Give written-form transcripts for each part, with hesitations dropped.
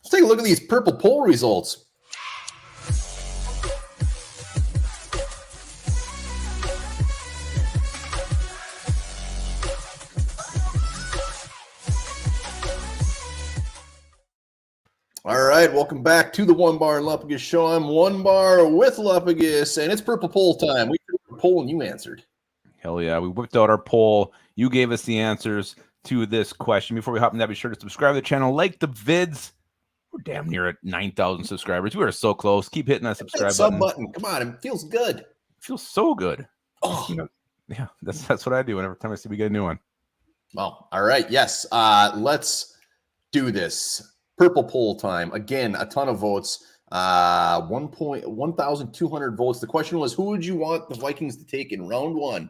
Let's take a look at these purple poll results. All right, welcome back to the Onebar and Lupagus show. I'm Onebar with Lupagus, and it's purple poll time. We did a poll and you answered. Hell yeah, we whipped out our poll. You gave us the answers to this question. Before we hop in that, be sure to subscribe to the channel, like the vids. We're damn near at 9,000 subscribers. We are so close. Keep hitting that subscribe button. Come on, it feels good. It feels so good. Oh, yeah, that's what I do whenever time I see we get a new one. Well, all right, yes. Let's do this. Purple poll time. Again, a ton of votes. 1,200 votes. The question was, who would you want the Vikings to take in round one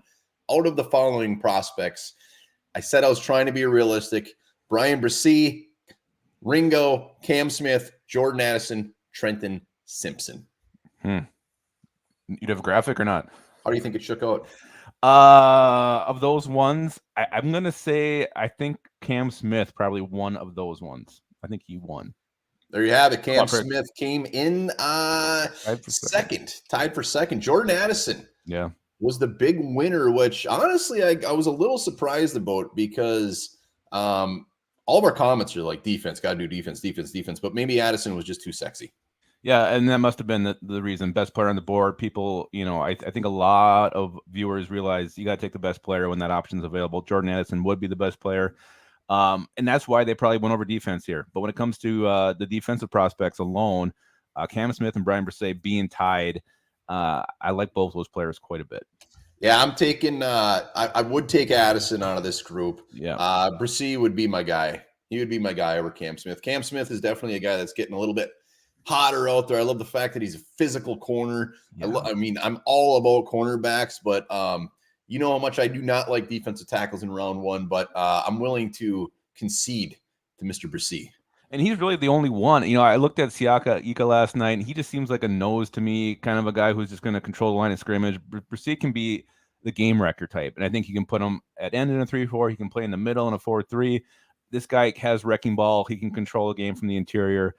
out of the following prospects? I said I was trying to be realistic. Bryan Bresee, Ringo, Cam Smith, Jordan Addison, Trenton Simpson. You'd have a graphic or not? How do you think it shook out? Of those ones, I'm going to say I think Cam Smith probably one of those ones. I think he won. There you have it. Cam Smith came in second, tied for second. Jordan Addison was the big winner, which honestly I was a little surprised about because all of our comments are like defense, got to do defense, but maybe Addison was just too sexy. Yeah, and that must have been the reason. Best player on the board. People, I think a lot of viewers realize you got to take the best player when that option is available. Jordan Addison would be the best player. And that's why they probably went over defense here. But when it comes to the defensive prospects alone, Cam Smith and Bryan Bresee being tied, I like both those players quite a bit. Yeah, I'm taking I would take Addison out of this group. Yeah. Bresee would be my guy. He would be my guy over Cam Smith. Cam Smith is definitely a guy that's getting a little bit hotter out there. I love the fact that he's a physical corner. Yeah. I mean, I'm all about cornerbacks, but you know how much I do not like defensive tackles in round one, but I'm willing to concede to Mr. Bresee. And he's really the only one. I looked at Siaka Ika last night, and he just seems like a nose to me, kind of a guy who's just going to control the line of scrimmage. Bresee can be the game wrecker type, and I think you can put him at end in a 3-4. He can play in the middle in a 4-3. This guy has wrecking ball. He can control the game from the interior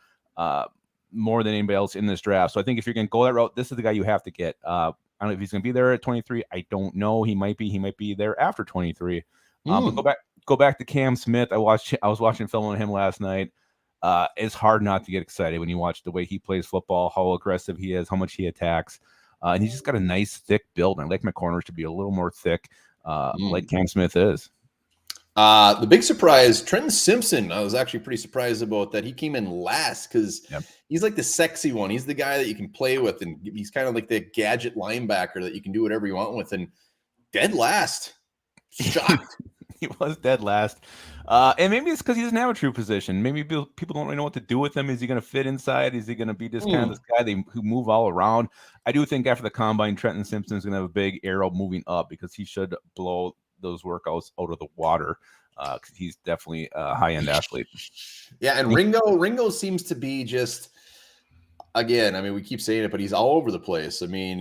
more than anybody else in this draft. So I think if you're going to go that route, this is the guy you have to get. I don't know if he's going to be there at 23. I don't know. He might be there after 23. But go back to Cam Smith. I was watching film on him last night. It's hard not to get excited when you watch the way he plays football, how aggressive he is, how much he attacks. And he's just got a nice thick build. And I like my corners to be a little more thick, like Cam Smith is. The big surprise, Trenton Simpson, I was actually pretty surprised about that. He came in last because he's like the sexy one. He's the guy that you can play with, and he's kind of like the gadget linebacker that you can do whatever you want with. And dead last. Shocked. He was dead last. And maybe it's because he doesn't have a true position. Maybe people don't really know what to do with him. Is he going to fit inside? Is he going to be just kind of this guy who move all around? I do think after the combine, Trenton Simpson is going to have a big arrow moving up because he should blow those workouts out of the water. He's definitely a high-end athlete. Yeah, and Ringo seems to be just, again, I mean, we keep saying it, but he's all over the place. I mean,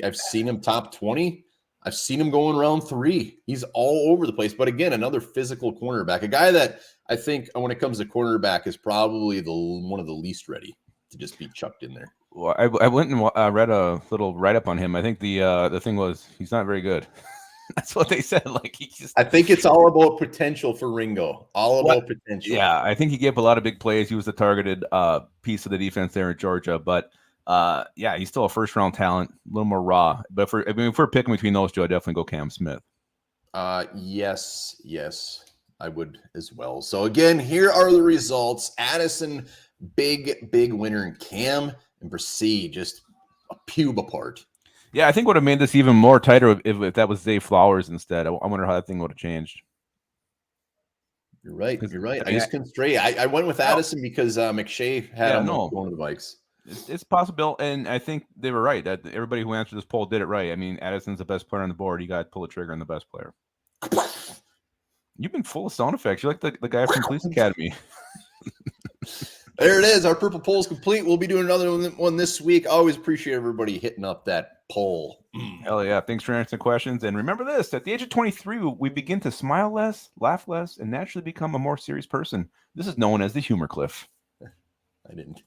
I've seen him top 20. I've seen him going round 3. He's all over the place. But again, another physical cornerback, a guy that I think when it comes to cornerback is probably one of the least ready to just be chucked in there. Well, I went and read a little write-up on him. I think the thing was he's not very good. That's what they said. I think it's all about potential for Ringo. About potential. Yeah, I think he gave a lot of big plays. He was the targeted piece of the defense there in Georgia. But he's still a first-round talent, a little more raw. But if we're picking between those two, I'd definitely go Cam Smith. Yes, I would as well. So again, here are the results. Addison, big winner, and Cam and Bresee just a pube apart. Yeah, I think would have made this even more tighter if that was Zay Flowers instead. I wonder how that thing would have changed. You're right. I just couldn't stray. I went with Addison because McShay had him going to the Vikes. It's possible, and I think they were right. That everybody who answered this poll did it right. I mean, Addison's the best player on the board. You got to pull the trigger on the best player. You've been full of sound effects. You're like the guy from Police Academy. There it is. Our purple poll is complete. We'll be doing another one this week. I always appreciate everybody hitting up that poll. Hell yeah. Thanks for answering questions. And remember this, at the age of 23, we begin to smile less, laugh less, and naturally become a more serious person. This is known as the humor cliff. I didn't